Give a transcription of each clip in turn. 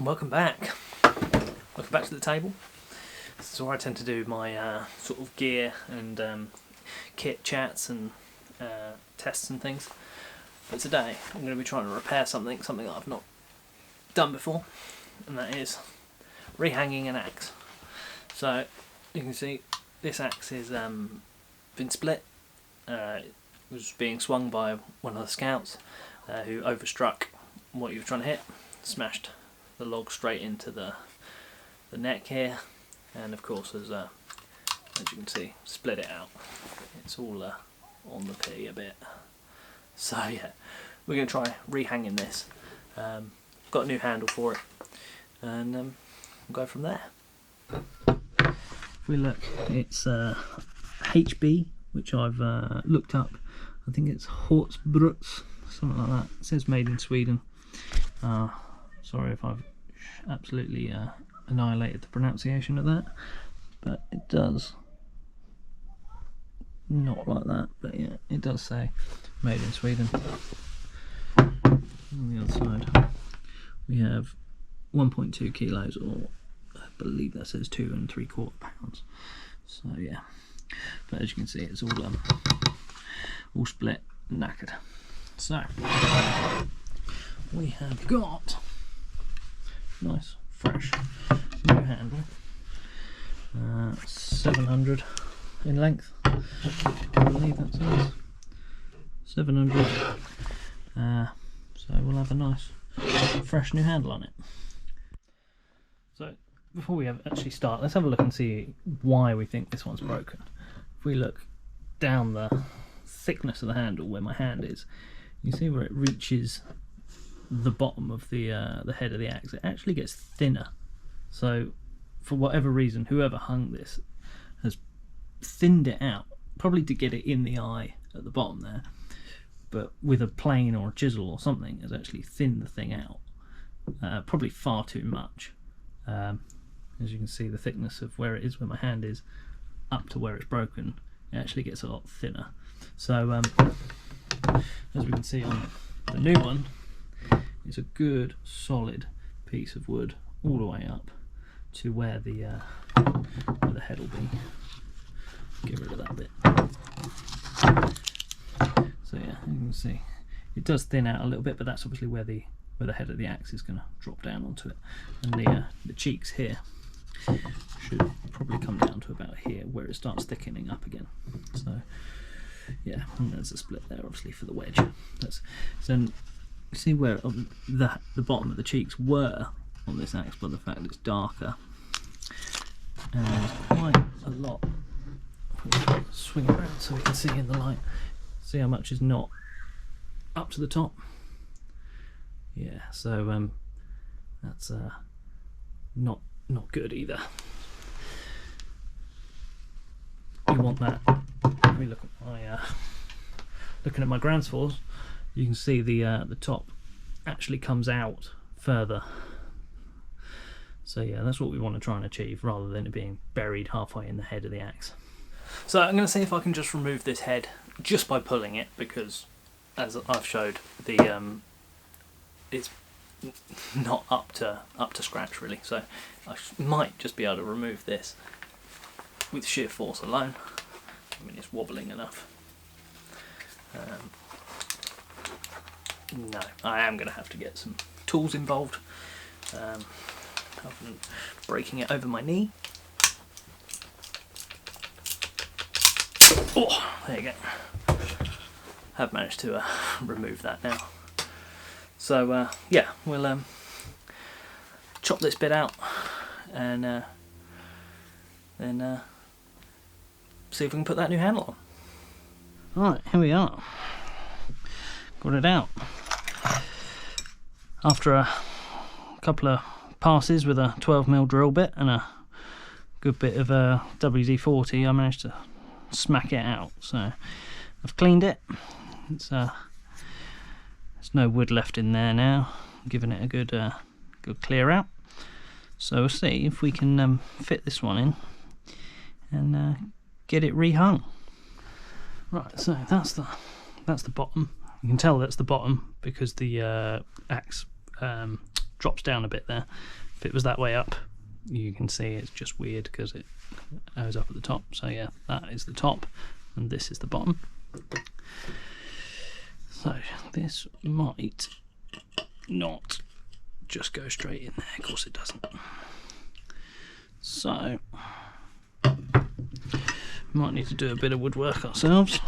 welcome back. Welcome back to the table. This is where I tend to do my sort of gear and kit chats and tests and things. But today I'm going to be trying to repair something that I've not done before, and that is rehanging an axe. So you can see this axe has been split. It was being swung by one of the scouts who overstruck what he was trying to hit, smashed the log straight into the neck here, and of course as you can see, split it out. It's all on the pee a bit. So yeah, we're going to try rehanging this. Got a new handle for it, and we'll go from there. If we look, it's HB, which I've looked up. I think it's Hults Bruk, something like that. It says made in Sweden. Sorry if I've absolutely annihilated the pronunciation of that, but it does not like that. But yeah, it does say made in Sweden. On the other side we have 1.2 kilos, or I believe that says 2 3/4 pounds. So yeah, but as you can see, it's all split and knackered. So we have got nice fresh new handle, 700 in length, I believe that says 700. So we'll have a nice fresh new handle on it. So before we actually start, let's have a look and see why we think this one's broken. If we look down the thickness of the handle where my hand is, you see where it reaches the bottom of the head of the axe, it actually gets thinner. So for whatever reason, whoever hung this has thinned it out, probably to get it in the eye at the bottom there, but with a plane or a chisel or something has actually thinned the thing out, probably far too much. As you can see, the thickness of where it is, where my hand is, up to where it's broken, it actually gets a lot thinner. So as we can see on the new one, it's a good solid piece of wood all the way up to where the head will be. Get rid of that bit. So yeah, you can see it does thin out a little bit, but that's obviously where the head of the axe is going to drop down onto it, and the cheeks here should probably come down to about here, where it starts thickening up again. So yeah, and there's a split there obviously for the wedge. So you see where the bottom of the cheeks were on this axe, but the fact it's darker, and there's quite a lot. Swing around so we can see in the light. See how much is not up to the top. Yeah, so that's not good either. You want that. If we look at my looking at my ground force, you can see the top actually comes out further. So yeah, that's what we want to try and achieve, rather than it being buried halfway in the head of the axe. So I'm going to see if I can just remove this head just by pulling it, because as I've showed, it's not up to scratch really. So I might just be able to remove this with sheer force alone. I mean, it's wobbling enough. No, I am going to have to get some tools involved, other than breaking it over my knee. Oh, there you go. Have managed to remove that now. So yeah, we'll chop this bit out and then see if we can put that new handle on. Right, here we are. Got it out. After a couple of passes with a 12mm drill bit and a good bit of WD-40, I managed to smack it out. So I've cleaned it. There's no wood left in there now. I'm giving it a good clear out. So we'll see if we can fit this one in and get it rehung. Right, so that's the bottom. You can tell that's the bottom because the axe drops down a bit there. If it was that way up, you can see it's just weird because it goes up at the top. So yeah, that is the top and this is the bottom. So this might not just go straight in there. Of course it doesn't. So might need to do a bit of woodwork ourselves.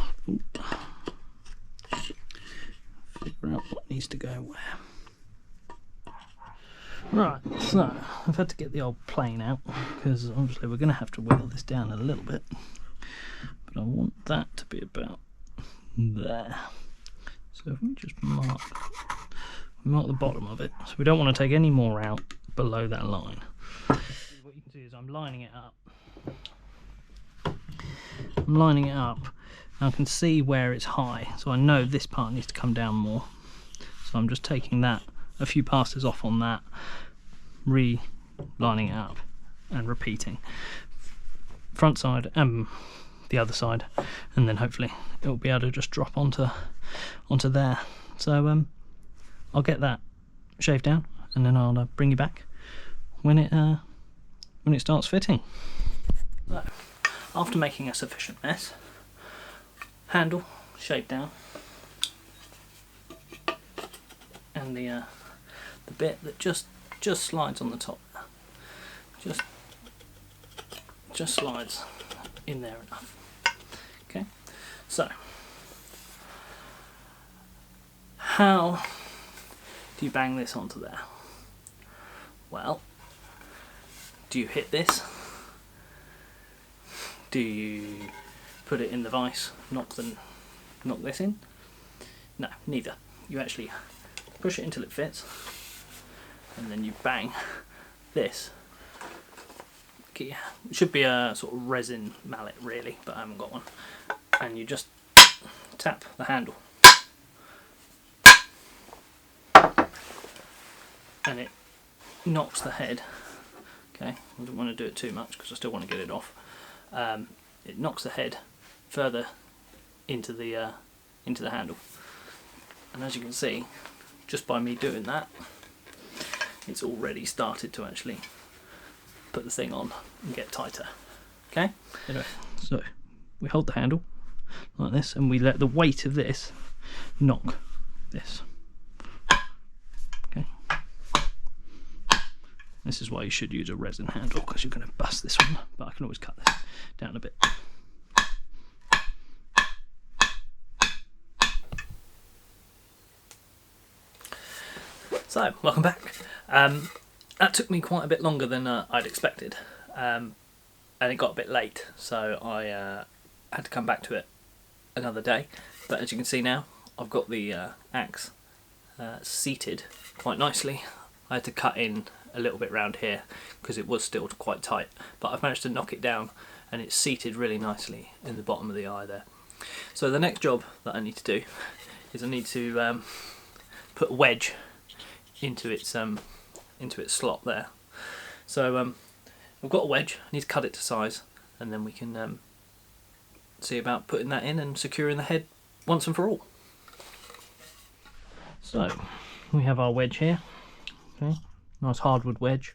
Figure out what needs to go where. Right, so I've had to get the old plane out because obviously we're going to have to whittle this down a little bit, but I want that to be about there. So if we just mark the bottom of it, so we don't want to take any more out below that line. What you can see is I'm lining it up. I'm lining it up and I can see where it's high, so I know this part needs to come down more. So I'm just taking that a few passes off on that, re-lining it up and repeating front side and the other side, and then hopefully it'll be able to just drop onto there. So I'll get that shaved down and then I'll bring you back when it starts fitting. So, after making a sufficient mess, handle shaved down, and the bit that just slides on the top, just slides in there enough. Okay, so how do you bang this onto there? Well, do you hit this? Do you put it in the vise, knock this in? No, neither. You actually push it until it fits, and then you bang this. Okay, it should be a sort of resin mallet really, but I haven't got one. And you just tap the handle. And it knocks the head. Okay, I don't want to do it too much because I still want to get it off. It knocks the head further into the handle, and as you can see, just by me doing that, it's already started to actually put the thing on and get tighter. Okay. Anyway, so we hold the handle like this, and we let the weight of this knock this. Okay. This is why you should use a resin handle, because you're going to bust this one, but I can always cut this down a bit. So, welcome back. That took me quite a bit longer than I'd expected, and it got a bit late, so I had to come back to it another day. But as you can see now, I've got the axe seated quite nicely. I had to cut in a little bit round here because it was still quite tight, but I've managed to knock it down and it's seated really nicely in the bottom of the eye there. So the next job that I need to do is I need to put a wedge into its slot there. So I've got a wedge, I need to cut it to size, and then we can see about putting that in and securing the head once and for all. So we have our wedge here. Okay, nice hardwood wedge,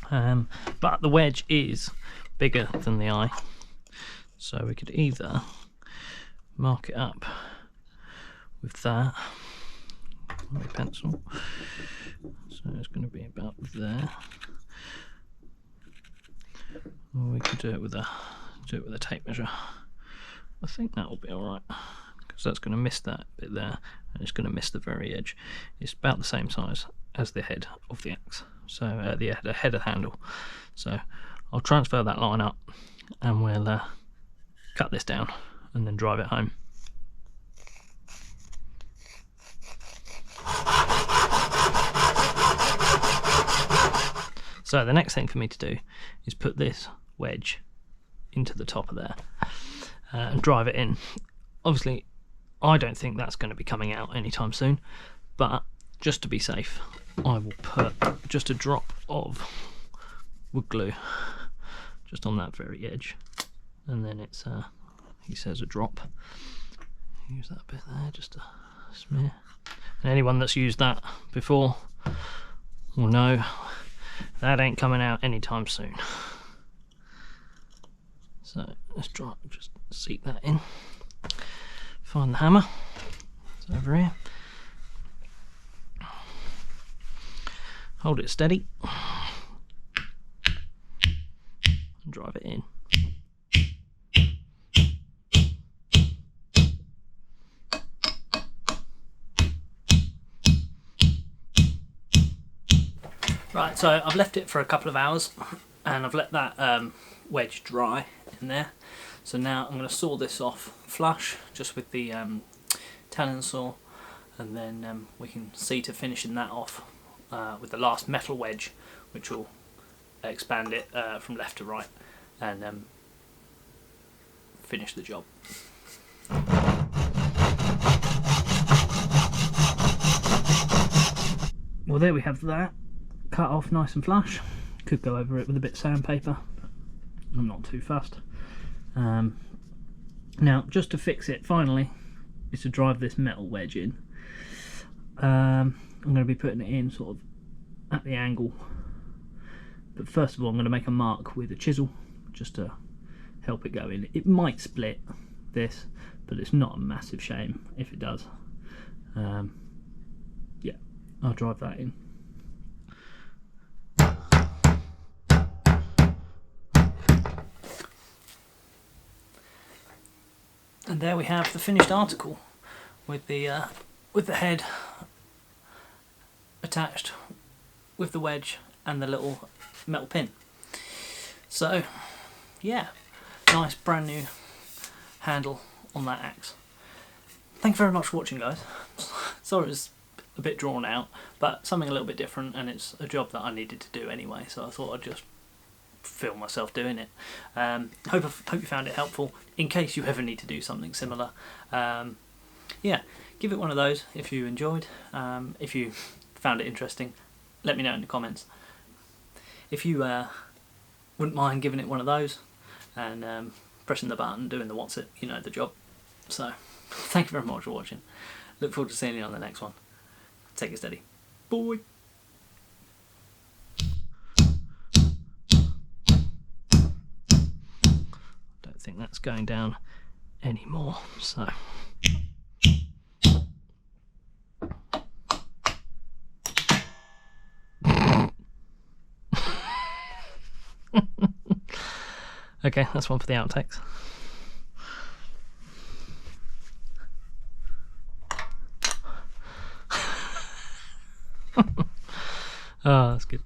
but the wedge is bigger than the eye, so we could either mark it up with that on a pencil, so it's going to be about there, or we could do it with a tape measure. I think that will be alright, because that's going to miss that bit there and it's going to miss the very edge. It's about the same size as the head of the axe, so the head of the handle. So I'll transfer that line up and we'll cut this down and then drive it home. So the next thing for me to do is put this wedge into the top of there and drive it in. Obviously I don't think that's going to be coming out anytime soon, but just to be safe, I will put just a drop of wood glue just on that very edge, and then it's he says a drop. Use that bit there just to smear. And anyone that's used that before Well, no, that ain't coming out anytime soon. So let's try just seat that in. Find the hammer. It's over here. Hold it steady and drive it in. Right, so I've left it for a couple of hours and I've let that wedge dry in there. So now I'm going to saw this off flush just with the Talon saw, and then we can see to finishing that off with the last metal wedge, which will expand it from left to right and finish the job. Well, there we have that. Cut off nice and flush. Could go over it with a bit of sandpaper. I'm not too fussed. Now, just to fix it finally, is to drive this metal wedge in. I'm going to be putting it in sort of at the angle. But first of all, I'm going to make a mark with a chisel just to help it go in. It might split this, but it's not a massive shame if it does. Yeah, I'll drive that in. And there we have the finished article with the head attached with the wedge and the little metal pin. So yeah, nice brand new handle on that axe. Thank you very much for watching, guys. Sorry it was a bit drawn out, but something a little bit different, and it's a job that I needed to do anyway, so I thought I'd just film myself doing it. Hope you found it helpful in case you ever need to do something similar. Yeah, give it one of those if you enjoyed. If you found it interesting, let me know in the comments. If you wouldn't mind giving it one of those and pressing the button, doing the what's it, you know the job. So thank you very much for watching. Look forward to seeing you on the next one. Take it steady. Bye. Don't think that's going down anymore, so okay, that's one for the outtakes. Oh, that's good.